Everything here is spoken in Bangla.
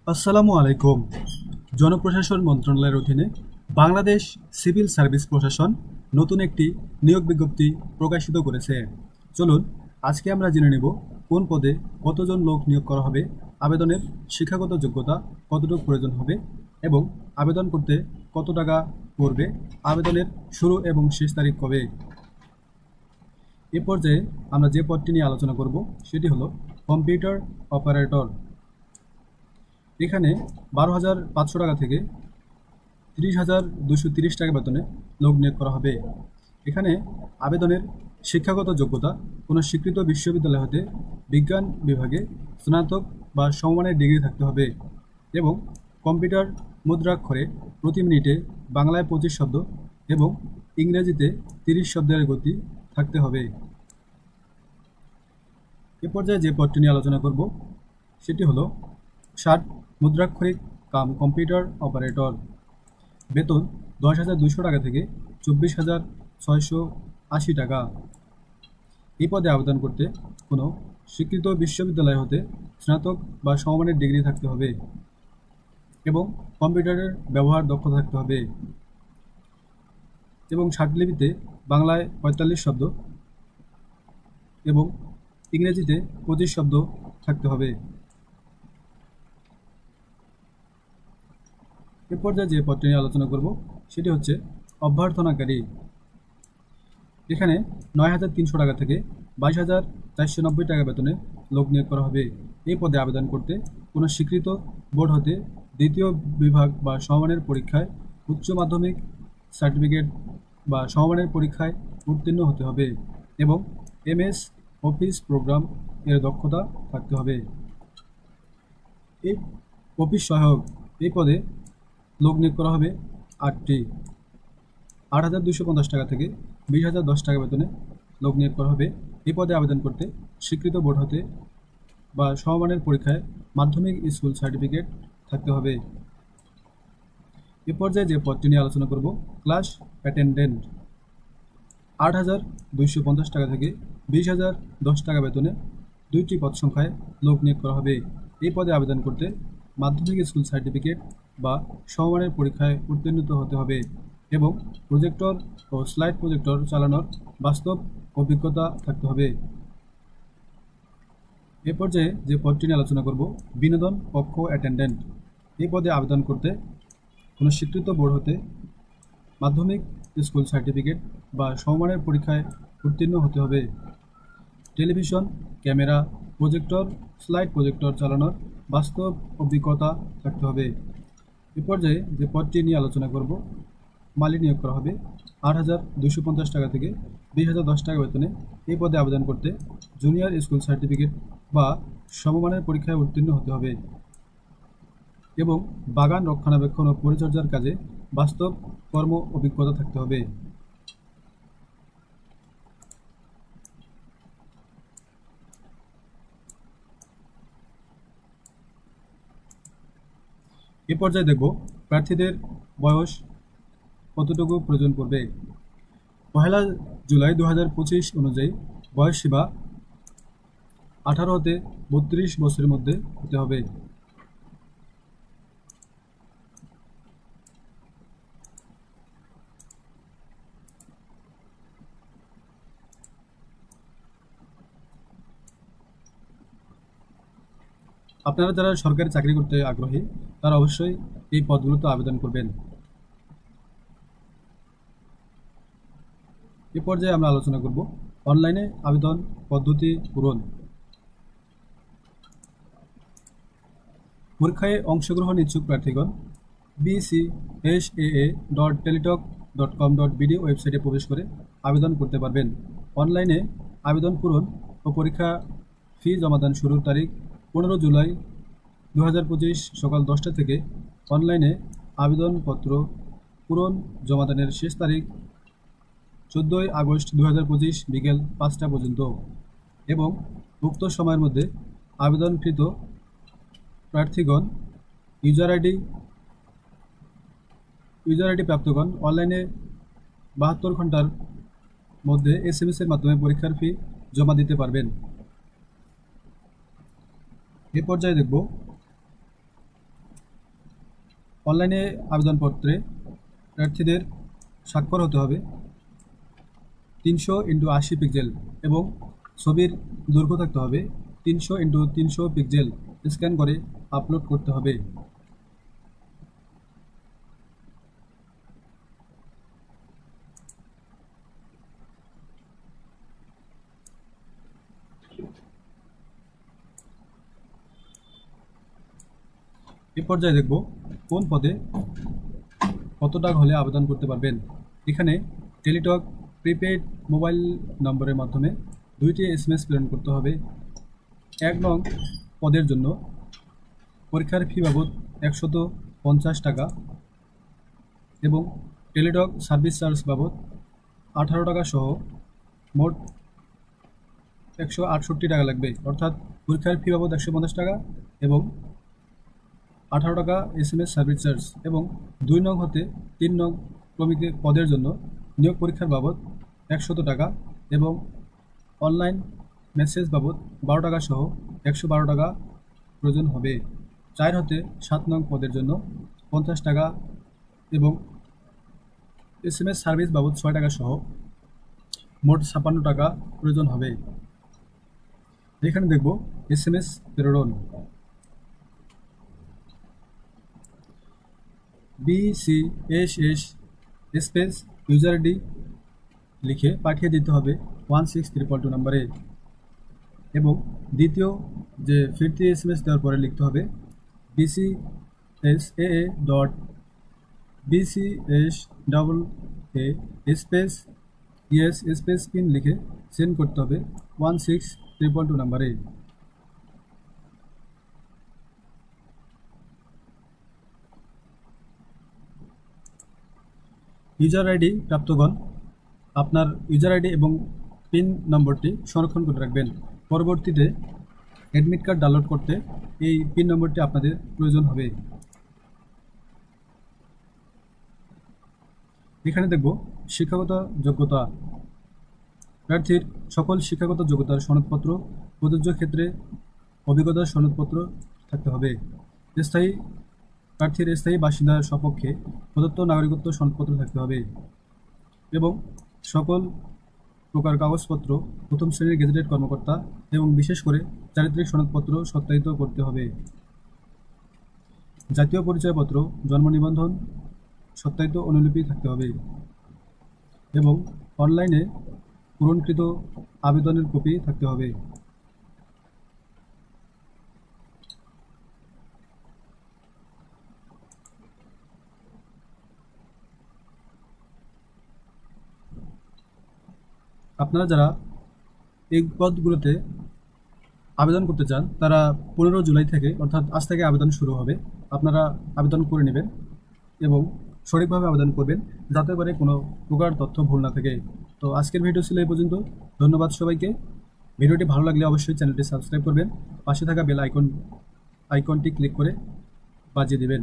আসসালামু আলাইকুম। জনপ্রশাসন মন্ত্রণালয়ের অধীনে বাংলাদেশ সিভিল সার্ভিস প্রশাসন নতুন একটি নিয়োগ বিজ্ঞপ্তি প্রকাশিত করেছে। চলুন আজকে আমরা জেনে নেব কোন পদে কতজন লোক নিয়োগ করা হবে, আবেদনের শিক্ষাগত যোগ্যতা কতটুকু প্রয়োজন হবে এবং আবেদন করতে কত টাকা পড়বে, আবেদনের শুরু এবং শেষ তারিখ কবে। এ পর্যায়ে আমরা যে পদটি নিয়ে আলোচনা করব সেটি হলো কম্পিউটার অপারেটর। এখানে 12,500 টাকা থেকে 30,230 টাকা বেতনে লোক নিয়োগ করা হবে। এখানে আবেদনের শিক্ষাগত যোগ্যতা কোনো স্বীকৃত বিশ্ববিদ্যালয় হতে বিজ্ঞান বিভাগে স্নাতক বা সমমানের ডিগ্রি থাকতে হবে এবং কম্পিউটার মুদ্রাক্ষরে প্রতি মিনিটে বাংলায় 25 শব্দ এবং ইংরেজিতে 30 শব্দের গতি থাকতে হবে। এ পর্যায়ে যে পদটি নিয়ে আলোচনা করব সেটি হলো 60 মুদ্রাক্ষরিক কম্পিউটার অপারেটর। বেতন 10,200 টাকা থেকে 24,680 টাকা। এই পদে আবেদন করতে কোনো স্বীকৃত বিশ্ববিদ্যালয় হতে স্নাতক বা সমমানের ডিগ্রি থাকতে হবে এবং কম্পিউটারের ব্যবহার দক্ষতা থাকতে হবে এবং ষাটলিপিতে বাংলায় 45 শব্দ এবং ইংরেজিতে 25 শব্দ থাকতে হবে। এ পর্যায়ে যে পদটি নিয়ে আলোচনা করব সেটি হচ্ছে অভ্যর্থনাকারী। এখানে 9,300 টাকা থেকে 22,490 টাকা বেতনে লোক নিয়োগ করা হবে। এই পদে আবেদন করতে কোনো স্বীকৃত বোর্ড হতে দ্বিতীয় বিভাগ বা সমমানের পরীক্ষায় উচ্চ মাধ্যমিক সার্টিফিকেট বা সমমানের পরীক্ষায় উত্তীর্ণ হতে হবে এবং MS অফিস প্রোগ্রাম এর দক্ষতা থাকতে হবে। এই অফিস সহায়ক এই পদে লোক নিয়োগ করা হবে 8টি। 8,250 টাকা থেকে 20,010 টাকা বেতনে লোক নিয়োগ করা হবে। এই পদে আবেদন করতে স্বীকৃত বোর্ড হতে বা সমমানের পরীক্ষায় মাধ্যমিক স্কুল সার্টিফিকেট থাকতে হবে। এ পর্যায়ে যে পদটি নিয়ে আলোচনা করব ক্লাস অ্যাটেন্ডেন্ট। 8,250 টাকা থেকে 20,010 টাকা বেতনে 2টি পদ সংখ্যায় লোক নিয়োগ করা হবে। এই পদে আবেদন করতে মাধ্যমিক স্কুল সার্টিফিকেট বা সমমানের পরীক্ষায় উত্তীর্ণ হতে হবে এবং প্রজেক্টর ও স্লাইড প্রজেক্টর চালানোর বাস্তব অভিজ্ঞতা থাকতে হবে। এ পর্যায়ে যে পদটি নিয়ে আলোচনা করব বিনোদন কক্ষ অ্যাটেন্ডেন্ট। এই পদে আবেদন করতে কোনো স্বীকৃত বোর্ড হতে মাধ্যমিক স্কুল সার্টিফিকেট বা সমমানের পরীক্ষায় উত্তীর্ণ হতে হবে। Television, camera, projector, slide projector চালানোর বাস্তব অভিজ্ঞতা থাকতে হবে। এ পর্যায়ে যে পদটি নিয়ে আলোচনা করব মালি নিয়োগ করা হবে। 8,250 টাকা থেকে 20,010 টাকা বেতনে এই পদে আবেদন করতে জুনিয়র স্কুল সার্টিফিকেট বা সমমানের পরীক্ষায় উত্তীর্ণ হতে হবে এবং বাগান রক্ষণাবেক্ষণ ও পরিচর্যার কাজে বাস্তব কর্ম অভিজ্ঞতা থাকতে হবে। এ পর্যায়ে দেখব প্রার্থীদের বয়স কতটুকু প্রয়োজন পড়বে। 1 জুলাই 2025 অনুযায়ী বয়স সীমা 18 হতে 32 বছরের মধ্যে হতে হবে। আপনারা যারা সরকারি চাকরি করতে আগ্রহী তারা অবশ্যই এই পদগুলোতে আবেদন করবেন। এ পর্যায়ে আমরা আলোচনা করব অনলাইনে আবেদন পদ্ধতি পূরণ। পরীক্ষায় অংশগ্রহণ ইচ্ছুক প্রার্থীগণ bcsaa.teletalk.com.bd ওয়েবসাইটে প্রবেশ করে আবেদন করতে পারবেন। অনলাইনে আবেদন পূরণ ও পরীক্ষা ফি জমাদান শুরুর তারিখ 15 জুলাই 2025 সকাল 10টা থেকে অনলাইনে আবেদনপত্র পূরণ জমাদানের শেষ তারিখ 14 আগস্ট 2025 বিকেল 5টা পর্যন্ত এবং উক্ত সময়ের মধ্যে আবেদনকৃত প্রার্থীগণ ইউজার আইডি প্রাপ্তগণ অনলাইনে 72 ঘন্টার মধ্যে SMS এর মাধ্যমে পরীক্ষার ফি জমা দিতে পারবেন। এ পর্যায়ে দেখব অনলাইনে আবেদনপত্রে প্রার্থীদের স্বাক্ষর হতে হবে 300x80 পিক্সেল এবং ছবির দৈর্ঘ্য থাকতে হবে 300x300 পিক্সেল। স্ক্যান করে আপলোড করতে হবে। এ পর্যায়ে দেখব কোন পদে কত টাকা হলে আবেদন করতে পারবেন। এখানে টেলিটক প্রিপেড মোবাইল নম্বরের মাধ্যমে 2টি SMS প্রেরণ করতে হবে। 1 নং পদের জন্য পরীক্ষার ফি বাবদ 150 টাকা এবং টেলিটক সার্ভিস চার্জ বাবদ 18 টাকা সহ মোট 168 টাকা লাগবে। অর্থাৎ পরীক্ষার ফি বাবদ 150 টাকা এবং 18 টাকা SMS সার্ভিস চার্জ এবং 2 নং হতে 3 নং ক্রমিকের পদের জন্য নিয়োগ পরীক্ষার বাবদ 100 টাকা এবং অনলাইন মেসেজ বাবদ 12 টাকা সহ 112 টাকা প্রয়োজন হবে। 4 হতে 7 নং পদের জন্য 50 টাকা এবং SMS সার্ভিস বাবদ 6 টাকা সহ মোট 56 টাকা প্রয়োজন হবে। এখানে দেখব SMS প্রেরণ। BCSS স্পেস ইউজার আইডি লিখে পাঠিয়ে দিতে হবে 16322 নম্বরে এবং দ্বিতীয় যে ফিরতি SMS দেওয়ার পরে লিখতে হবে BCSAA.BCSAA space yes space pin লিখে সেন্ড করতে হবে 16322 নম্বরে। ইউজার আইডি প্রাপ্তগণ আপনার ইউজার আইডি এবং পিন নম্বরটি সংরক্ষণ করে রাখবেন। পরবর্তীতে অ্যাডমিট কার্ড ডাউনলোড করতে এই পিন নম্বরটি আপনাদের প্রয়োজন হবে। এখানে দেখব শিক্ষাগত যোগ্যতা। প্রার্থীর সকল শিক্ষাগত যোগ্যতার সনদপত্র, প্রযোজ্য ক্ষেত্রে অভিজ্ঞতার সনদপত্র থাকতে হবে। প্রার্থীর স্থায়ী বাসিন্দার সপক্ষে প্রদত্ত নাগরিকত্ব সনদপত্র থাকতে হবে এবং সকল প্রকার কাগজপত্র প্রথম শ্রেণীর গেজেটেড কর্মকর্তা এবং বিশেষ করে চারিত্রিক সনদপত্র সত্যায়িত করতে হবে। জাতীয় পরিচয়পত্র, জন্ম নিবন্ধন সত্যায়িত অনুলিপি থাকতে হবে এবং অনলাইনে পূরণকৃত আবেদনের কপি থাকতে হবে। আপনারা যারা এই পদগুলোতে আবেদন করতে চান তারা 15 জুলাই থেকে অর্থাৎ আজ থেকে আবেদন শুরু হবে। আপনারা আবেদন করে নেবেন এবং সঠিকভাবে আবেদন করবেন যাতে করে কোনো প্রকার তথ্য ভুল না থাকে। তো আজকের ভিডিও ছিল এই পর্যন্ত। ধন্যবাদ সবাইকে। ভিডিওটি ভালো লাগলে অবশ্যই চ্যানেলটি সাবস্ক্রাইব করবেন, পাশে থাকা বেল আইকনটি ক্লিক করে বাজিয়ে দেবেন।